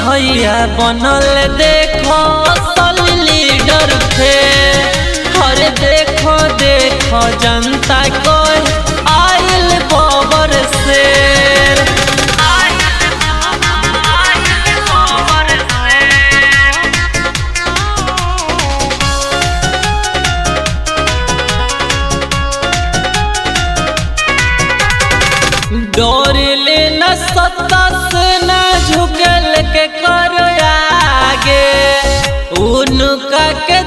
भैया बनल देखो असल लीडर थे। हर देखो देखो जनता को आयल बाबर शेर। डोर ले न सत्ता से न झुकल के करो आगे, उनका के